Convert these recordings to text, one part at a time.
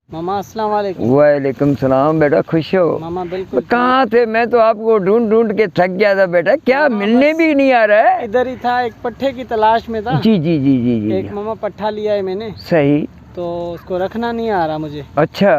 मामा अस्सलाम वालेकुम। वालेकुम सलाम बेटा, खुश हो? मामा बिल्कुल। कहाँ थे? मैं तो आपको ढूंढ ढूंढ के थक गया था बेटा। क्या मिलने भी नहीं आ रहा है? इधर ही था, एक पट्ठे की तलाश में था। जी जी जी जी जी एक मामा पट्ठा लिया है मैंने, सही। तो उसको रखना नहीं आ रहा मुझे। अच्छा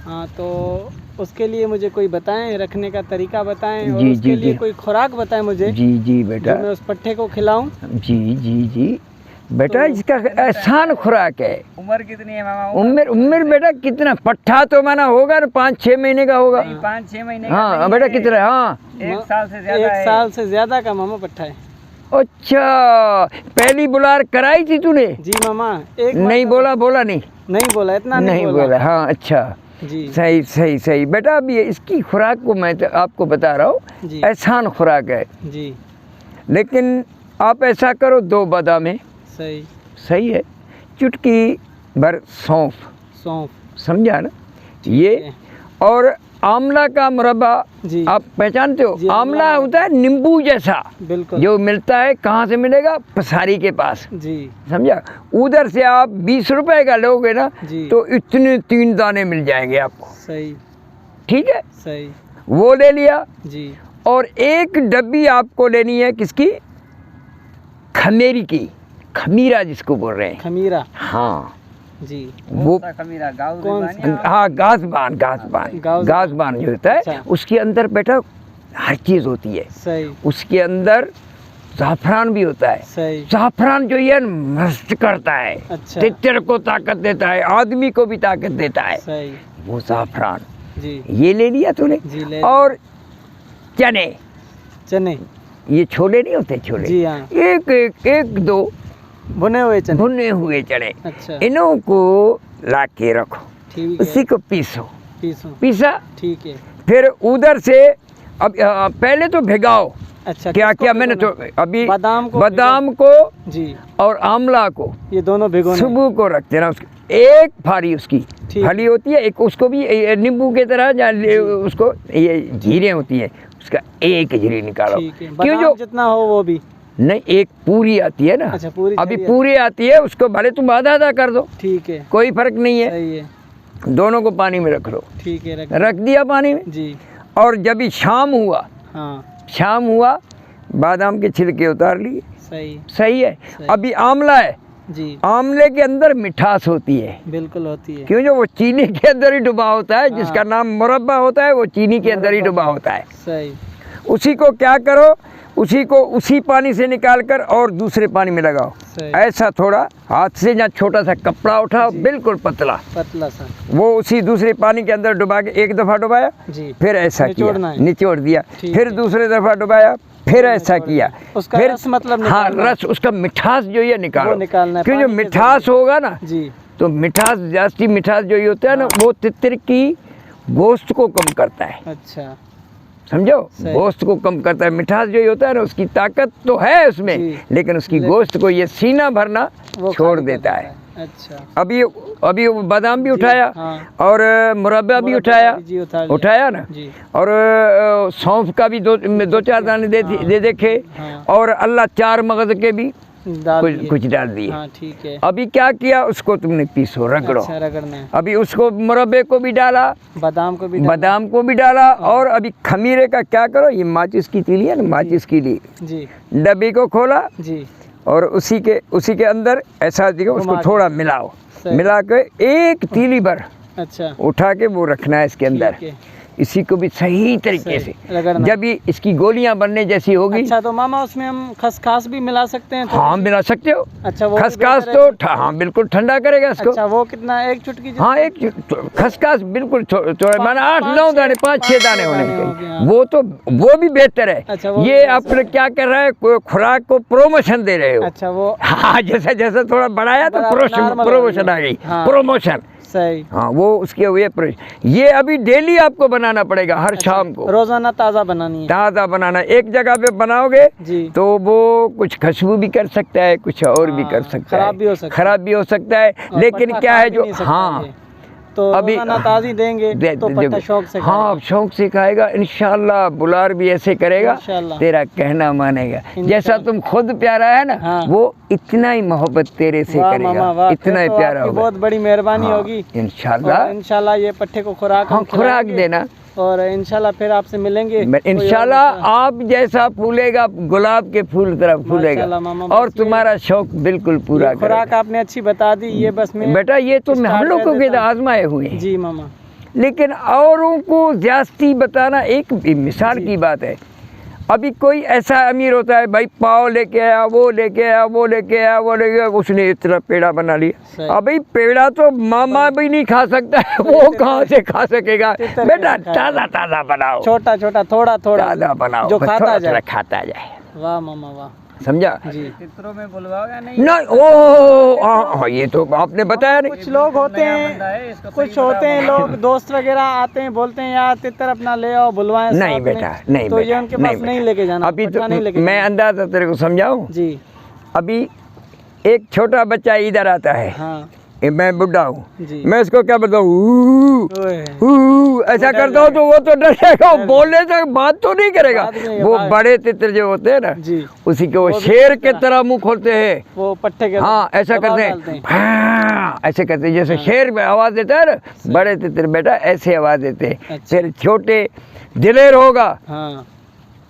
हाँ, तो उसके लिए मुझे कोई बताएं, रखने का तरीका बताएं और जी उसके जी लिए जी कोई खुराक बताएं मुझे, जी जी बेटा, जो मैं उस पट्ठे को खिलाऊं। जी जी जी बेटा, तो इसका आसान खुराक है। उम्र कितनी है मामा? उम्र उम्र बेटा कितना? पट्ठा तो माना होगा ना 5-6 महीने का होगा। 5-6 महीने का हाँ नहीं बेटा, है। कितना? हाँ 1 साल से ज्यादा एक है। साल से ज्यादा का मामा पट्ठा है। अच्छा, पहली बुलार कराई थी तूने? जी मामा, एक बार नहीं बोला? बोला नहीं? नहीं बोला, इतना नहीं बोला। हाँ अच्छा, जी सही सही सही बेटा। अब ये इसकी खुराक को मैं तो आपको बता रहा हूँ, जी आसान खुराक है। जी, लेकिन आप ऐसा करो, 2 बादामें, सही। सही है, चुटकी भर सौंफ, सौंफ, समझा ना ये, है। और आंवला का मुरब्बा। जी आप पहचानते हो? जी, आंवला आंवला होता है नींबू जैसा, बिल्कुल। जो मिलता है कहाँ से मिलेगा? पसारी के पास, जी समझा? उधर से आप 20 रुपए का लोगे ना, जी, तो इतने 3 दाने मिल जाएंगे आपको। सही ठीक है, सही। वो ले लिया। जी और एक डब्बी आपको लेनी है, किसकी? खमेरी की, खमीरा जिसको बोल रहे हैं। खमीरा, हाँ जी। वो, खमीरा गाँव कौन हाँ गाजबान, गाजबान, गाजबान जो होता है, अच्छा। उसके अंदर बेटा हर चीज़ होती है। सही उसके अंदर ज़ाफ़रान भी होता है। सही। ज़ाफ़रान जो ये मस्त करता है, अच्छा, तितर को ताकत देता है, आदमी को भी ताकत देता है, सही। वो ज़ाफ़रान। जी ये ले लिया तूने। जी, ले और चने, चने, ये छोले नहीं होते? छोले, जी हाँ, एक एक एक 2 भुने हुए चने। भुने हुए चने, अच्छा, इन्हों को ला के रखो, ठीक उसी है। को पीसो। पीसो, पीसा, ठीक है। फिर उधर से अब पहले तो भिगाओ। अच्छा, क्या किसको क्या मैंने तो भिगोना? अभी बादाम को जी, और आंवला को ये दोनों भिगोने। सुबह को रख देना। उसकी एक फाड़ी, उसकी ठीक। फली होती है एक, उसको भी नींबू की तरह उसको ये जीरे होती है, उसका एक झीरी निकालो। ठीक है, क्यों? बादाम जितना हो वो भी। नहीं, एक पूरी आती है ना। अच्छा, पूरी अभी चली पूरी आती है, उसको भले तुम आधा आधा कर दो, ठीक है, कोई फर्क नहीं है। सही है, दोनों को पानी में रख लो। ठीक है। रख दिया पानी में। जी और जब भी शाम हुआ, हाँ, शाम हुआ, बादाम के छिलके उतार लिए। सही सही है। सही। अभी आंवला है, जी, आंवले के अंदर मिठास होती है। बिल्कुल होती है। क्यों? जो वो चीनी के अंदर ही डूबा होता है, जिसका हाँ। नाम मुरब्बा होता है, वो चीनी के अंदर ही डूबा होता है। सही, उसी को क्या करो, उसी को उसी पानी से निकाल कर और दूसरे पानी में लगाओ। सही, ऐसा थोड़ा हाथ से, जहाँ छोटा सा कपड़ा उठाओ, जी। बिल्कुल पतला, पतला सा। वो उसी दूसरे पानी के अंदर डुबा के, एक दफ़ा डुबाया, जी, फिर ऐसा निचोड़ना किया, है। निचोड़ दिया, ठीक फिर है। दूसरे दफ़ा डुबाया, फिर ऐसा निचोड़ किया, दिया। उसका फिर रस मतलब हाँ निकालना है। रस, उसका मिठास जो ये वो निकालो। निकालना है। क्यों? जो पानी के मिठास होगा ना, जी, तो मिठास, जास्ती मिठास जो ये होता है ना, हाँ। वो तितर की गोश्त को कम करता है। अच्छा, समझो? सही। गोश्त को कम करता है। मिठास जो ये होता है ना, उसकी ताकत तो है उसमें, जी। लेकिन उसकी गोश्त को ये सीना भरना वो छोड़ खाली कर देता है। अच्छा, अभी अभी वो बादाम भी जी, उठाया, हाँ। और मुरब्बा भी मुरब्बा उठाया, जी, उठा लिया। उठाया ना, जी, और सौंफ का भी 2-4 दाने हाँ। दे देखे, हाँ। और अल्लाह 4 मगज के भी डाल दिए। कुछ डाल दिए। हाँ, ठीक है। अभी क्या किया, उसको तुमने पीसो, रगड़ो। अच्छा, रगड़ना है। अभी उसको मुरब्बे को भी डाला, बादाम को भी डालना। बादाम को भी डाला, और अभी खमीरे का क्या करो, ये माचिस की तीली है ना, माचिस की ली, जी डब्बी को खोला, जी, और उसी के अंदर ऐसा देखो, उसको घुमा के। थोड़ा मिलाओ, सही। मिला के एक तीली भर अच्छा, उठा के वो रखना है इसके अंदर। ठीक है। इसी को भी सही तरीके से, सही, रगड़ना। जब ये इसकी गोलियां बनने जैसी होगी। अच्छा, तो मामा उसमें हम खसखस भी मिला सकते हैं? हाँ, मिला सकते हो। अच्छा, वो भी खसखस बेहतर है तो हाँ बिल्कुल ठंडा करेगा इसको। अच्छा, वो कितना, एक चुटकी जितना? हाँ, एक खसखस बिल्कुल थोड़ा, माना 8-9 पाँच- दाने, 5-6 दाने होने दाने हो गए, चाहिए। हाँ। वो भी बेहतर है। अच्छा, वो ये भी अपने क्या कर रहा है, खुराक को प्रोमोशन दे रहे हो। अच्छा, वो हाँ, जैसा जैसा थोड़ा बढ़ाया तो बराबर normal हो प्रोमोशन गया। आ गई, हाँ। प्रोमोशन। सही। हाँ, वो उसके ये अभी डेली आपको बनाना पड़ेगा, हर शाम को रोजाना ताज़ा बनानी है? ताज़ा बनाना। एक जगह पे बनाओगे जी, तो वो कुछ खुशबू भी कर सकता है, कुछ और भी हाँ, कर सकता है, खराब भी हो सकता है। खराब भी हो सकता है। और लेकिन पट्टा क्या खा है भी जो, नहीं सकता हाँ, ये। तो अभी रोजाना ताज़ी देंगे तो पट्टा शौक से हाँ खाएगा। शौक से खाएगा इंशाल्लाह। बुलार भी ऐसे करेगा, इंशाल्लाह। तेरा कहना मानेगा। इंशाल्लाह। जैसा तुम खुद प्यारा है ना, हाँ। वो इतना ही मोहब्बत तेरे से वाह मामा करेगा, वाह, इतना ही फिर तो प्यारा आपकी होगा। बहुत बड़ी मेहरबानी हाँ, होगी। इंशाल्लाह। और इंशाल्लाह ये पट्टे को खुराक हाँ हम खुराक खिलाएंगे। देना और इंशाल्लाह फिर आपसे मिलेंगे। इंशाल्लाह। आप जैसा फूलेगा गुलाब के फूल तरह फूलेगा माशाल्लाह मामा, और बस ये- तुम्हारा शौक बिल्कुल पूरा ये खुराक करेगा। आपने अच्छी बता दी, ये बस मैं बेटा ये तो हम स्टार्ट लोगों कर के देता हूँ। आजमाए हुए हैं, जी मामा। लेकिन औरों को ज्यादती बताना एक मिसाल जी। की बात है। अभी कोई ऐसा अमीर होता है भाई, पाव लेके आया, वो लेके आया, वो लेके आया, वो लेके आया, उसने इतना पेड़ा बना लिया। सही। अभी पेड़ा तो मामा भी नहीं खा सकता है, वो कहाँ से खा सकेगा। तितर बेटा कैसे खाएगा? ताज़ा ताज़ा बनाओ, छोटा छोटा थोड़ा थोड़ा ताज़ा बनाओ, जो बस खाता थोड़ा जाए। थोड़ा खाता जाए, वाह मामा वाह। समझा। जी। चित्रों में बुलवाओगे नहीं? नहीं ओ हाँ, ये तो आपने बताया नहीं। कुछ लोग होते नया बंदा है, हैं, इसको कुछ सही होते हैं बताओ। लोग दोस्त वगैरह आते हैं, बोलते हैं यार तितर अपना ले आओ, बुलवाएं नहीं साथ में। बेटा, नहीं तो बेटा, ये उनके पास नहीं बेटा। लेके जाना, अभी पट्टा तो नहीं लेके मैं जाना। अंदाजा तेरे को समझाऊं। जी अभी एक छोटा बच्चा इधर आता है, हाँ मैं बुढ़ा हूँ, जी। मैं इसको क्या बताऊँ, ओए, ऐसा डर करता हूँ तो वो तो डर जाएगा, वो बोलने से बात तो नहीं करेगा। बात नहीं, वो बात। बड़े तितर जो होते हैं ना, जी उसी के वो वो भी शेर इस के तरह। तरह मुंह खोलते हैं। वो पट्टे के हाँ ऐसा दबाव करते डालते हैं, हाँ, ऐसे करते हैं जैसे शेर में आवाज देता है ना, बड़े तितर बेटा ऐसे आवाज देते हैं। अच्छा। फिर छोटे दिलेर होगा, हाँ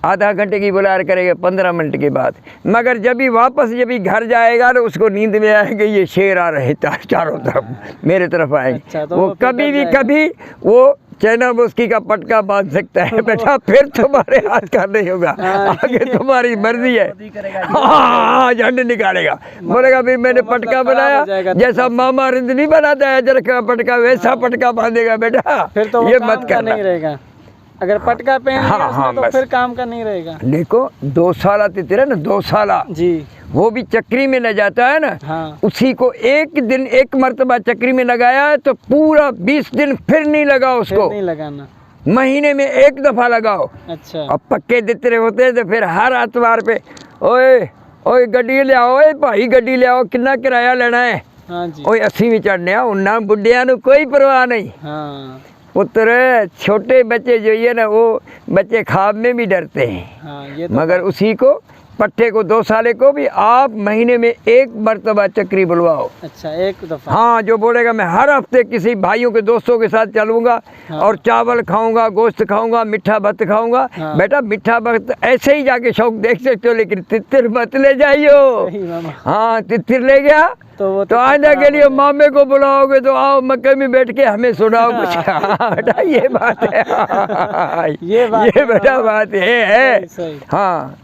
आधा घंटे की बुलार करेगा 15 मिनट के बाद, मगर जब भी वापस जब भी घर जाएगा ना, उसको नींद में आएगा ये शेर आ रहे चारों तरफ मेरे तरफ आएंगे। अच्छा, तो वो वो फिर कभी डर भी जाएगा। कभी वो चैना मुस्की का पटका बांध सकता है बेटा, फिर तुम्हारे हाथ का नहीं होगा, हाँ। आगे तुम्हारी मर्जी है। खुद ही करेगा। हाँ झंड निकालेगा, बोलेगा भाई मैंने तो मतलब पटका खराब हो बनाया, जाएगा जैसा मामा रिंद नहीं बनाता है अजरक का पटका, वैसा पटका बांधेगा बेटा, फिर तो वो ये काम मत का करना। नहीं रहेगा। अगर पटका पहन लिया हाँ, उसने हाँ, तो बस। फिर काम का नहीं रहेगा। देखो 2 साल तितर है ना, 2 साल जी वो भी चक्री में ले जाता है ना, हाँ उसी को एक दिन एक मर्तबा चक्री में लगाया है तो पूरा 20 दिन फिर नहीं लगाओ फिर उसको, नहीं लगाना। महीने में 1 दफा लगाओ। अच्छा अब पक्के तितरे होते हैं तो फिर हर आतवार पे ओए ओए गड्डी ले आओ, ओए भाई गड्डी ले आओ, कितना किराया लेना है, हाँ जी ओए 80 में चढ़ने आओ, उन्ना बुढ़िया नु कोई परवाह नहीं। हाँ पुत्र छोटे बच्चे जो ये ना, वो बच्चे ख्वाब में भी डरते हैं, हाँ ये तो मगर उसी को पट्टे को 2 साले को भी आप महीने में 1 मर्तबा चक्री बुलवाओ। अच्छा एक दफा। हाँ जो बोलेगा मैं हर हफ्ते किसी भाइयों के दोस्तों के साथ चलूंगा हाँ। और चावल खाऊंगा, गोश्त खाऊंगा, मीठा भत्त खाऊंगा। हाँ। बेटा मीठा भत्त ऐसे ही जाके शौक देख सकते हो, लेकिन तितर मत ले जाइयो। सही मामा। हाँ तितर ले गया तो वो तो आने के लिए मामे को बुलाओगे तो आओ मक्के में बैठ के हमें सुनाओ कुछ। हाँ बेटा ये बात है, ये बात है बेटा मामा। बात है। सही। हाँ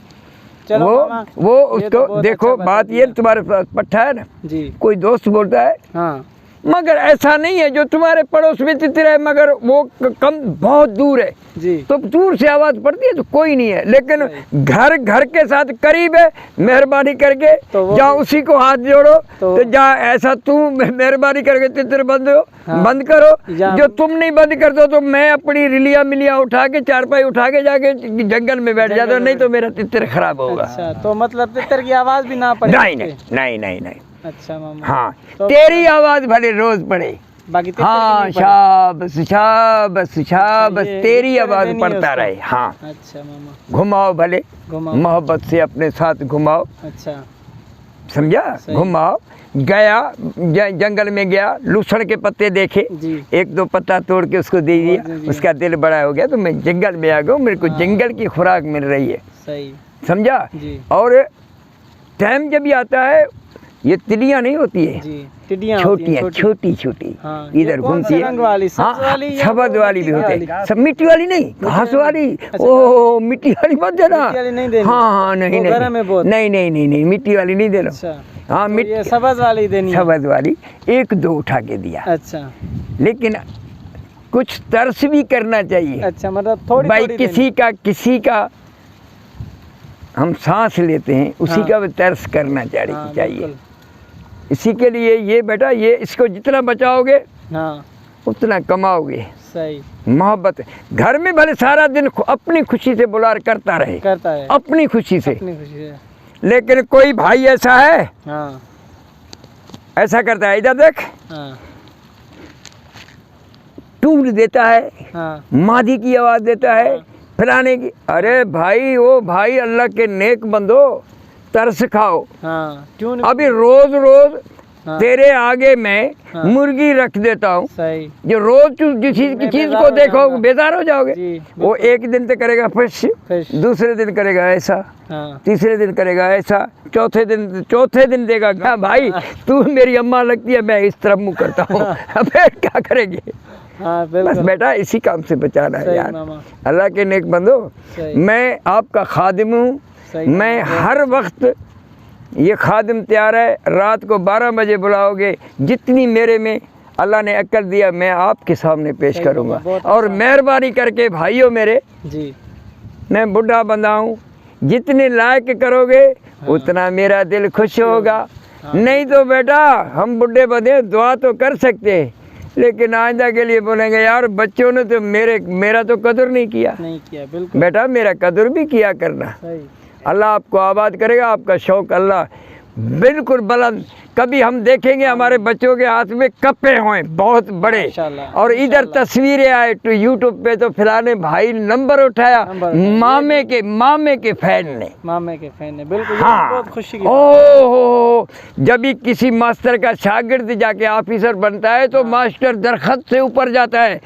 चलो वो मामा, वो ये तो उसको बहुत देखो, अच्छा बता बात ये दिया। तुम्हारे पास पट्टा है ना, जी कोई दोस्त बोलता है हाँ मगर ऐसा नहीं है जो तुम्हारे पड़ोस में तितर है, मगर वो कम बहुत दूर है, जी तो दूर से आवाज पड़ती है तो कोई नहीं है, लेकिन घर घर के साथ करीब है, मेहरबानी करके तो वो जहाँ उसी को हाथ जोड़ो, तो तो जहाँ ऐसा तू मेहरबानी करके तितर बंद हो, हाँ। बंद करो, या- जो तुम नहीं बंद करते हो तो मैं अपनी रिलिया मिलिया उठा के चारपाई उठा के जाके जंगल में बैठ जाता हूँ, नहीं तो मेरा तितर खराब होगा। अच्छा तो मतलब तितर की आवाज भी ना पड़े। नहीं नहीं नहीं नहीं नहीं, अच्छा मामा। हाँ तो तेरी आवाज भले रोज पड़े, बाकी तितर की हाँ नहीं पड़े। शाबाश शाबाश शाबाश, ये तेरी इस तरह आवाज देनी है पड़ता उसको। रहे। हाँ अच्छा मामा घुमाओ भले, घुमाओ। मोहब्बत से अपने साथ घुमाओ, अच्छा समझा, सही। घुमाओ। गया जंगल में गया, लूसड़ के पत्ते देखे, जी 1-2 पत्ता तोड़ के उसको दे जी, दिया, जी। उसका दिल बड़ा हो गया तो मैं जंगल में आ गया हूँ, मेरे को हाँ। जंगल की खुराक मिल रही है, सही समझा। जी और टाइम जब भी आता है, ये तिलियाँ नहीं होती है, जी टिड्डियाँ होती हैं, छोटी छोटी छोटी हाँ, ये इधर कौन घूमती सा है। रंग वाली, सब्ज हाँ वाली या सफेद वो वाली भी मिट्टी होती वाली? है, सब मिट्टी वाली नहीं, घास वाली। अच्छा, ओ मिट्टी वाली मत देना, मिट्टी वाली नहीं देनी? हाँ हाँ नहीं वो गर्म है बहुत। नहीं नहीं नहीं नहीं मिट्टी वाली नहीं देना। अच्छा हाँ तो मिट्टी ये सब्ज वाली देनी है। सफेद वाली 1-2 उठा के दिया, अच्छा लेकिन कुछ तरस भी करना चाहिए अच्छा मतलब थोड़ी भाई, थोड़ी किसी का हम सांस लेते हैं, उसी हाँ। का भी तरस करना देनी। हाँ, चाहिए। बिल्कुल। इसी के लिए ये बेटा, ये इसको जितना बचाओगे हाँ उतना कमाओगे। सही मोहब्बत घर में भले सारा दिन अपनी खुशी से बुलार करता रहे, करता है अपनी खुशी से, अपनी खुशी है। लेकिन कोई भाई ऐसा है हाँ ऐसा करता है, इधर देख हाँ टूट देता है, हाँ मादी की आवाज़ देता है, फलाने की। अरे भाई ओ भाई, अल्लाह के नेक बंदो, तरस खाओ। हाँ ट्यून अभी रोज रोज हाँ। तेरे आगे मैं हाँ। मुर्गी रख देता हूँ, सही जो रोज तू जिस चीज की मैं चीज बेजार को हो देखो जाऊंगा। बेजार हो जाओगे। जी, वो एक दिन तो करेगा फिश, फिश। दूसरे दिन करेगा ऐसा, हाँ तीसरे दिन करेगा ऐसा, चौथे दिन देगा क्या भाई तू मेरी अम्मा लगती है, मैं इस तरफ मुँह करता हूँ। फिर क्या करेंगे? हाँ बस बिल्कुल बेटा इसी काम से बचाना है सही यार। मामा, अल्लाह के नेक बंदो, सही। मैं आपका खादिम हूँ। सही मैं मामा, हर वक्त ये खादिम तैयार है, रात को 12 बजे बुलाओगे, जितनी मेरे में अल्लाह ने अक्ल दिया मैं आपके सामने पेश सही करूँगा। मामा, बहुत और अच्छा। मेहरबानी करके भाइयों मेरे, जी मैं बुढ़ा बंदा हूँ, जितने लायक करोगे उतना मेरा दिल खुश होगा। नहीं तो बेटा हम बुढ़े बंदे दुआ तो कर सकते हैं, लेकिन आइंदा के लिए बोलेंगे यार बच्चों ने तो मेरा तो कदर नहीं किया। नहीं किया बिल्कुल बेटा मेरा कदर भी किया करना। सही। अल्लाह आपको आबाद करेगा, आपका शौक़ अल्लाह बिल्कुल बुलंद। कभी हम देखेंगे हमारे बच्चों के हाथ में कप्पे हों बहुत बड़े, माशाल्लाह, और इधर माशाल्लाह। तस्वीरें आए तो यूट्यूब पे, तो फिलाने भाई नंबर उठाया मामे के फैन ने। मामे के फैन है बिल्कुल, ये हाँ, बहुत खुशी की ओहो, जब भी किसी मास्टर का शागिर्द जाके ऑफिसर बनता है तो मास्टर दरख्त से ऊपर जाता है।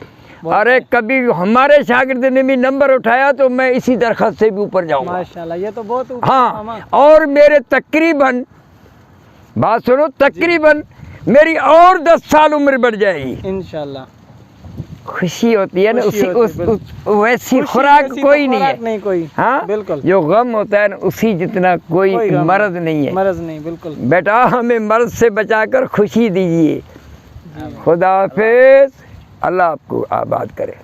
अरे कभी हमारे शागिर्द ने भी नंबर उठाया तो मैं इसी दरख्त से भी ऊपर जाऊंगा। माशाल्लाह, ये तो बहुत ऊपर हाँ, मामा। और मेरे तकरीबन, बात सुनो, तकरीबन मेरी और 10 साल उम्र बढ़ जाएगी। इंशाल्लाह खुशी होती है ना, खुशी उसी होती है, वैसी खुशी खुराक जैसी कोई तो नहीं खुराक है। नहीं कोई। हाँ बिल्कुल, जो गम होता है ना उसी जितना कोई गम मर्ज नहीं है। मर्ज नहीं बिल्कुल। बेटा हमें मर्ज से बचाकर खुशी दीजिए। खुदा हाफिज, अल्लाह आपको आबाद करे।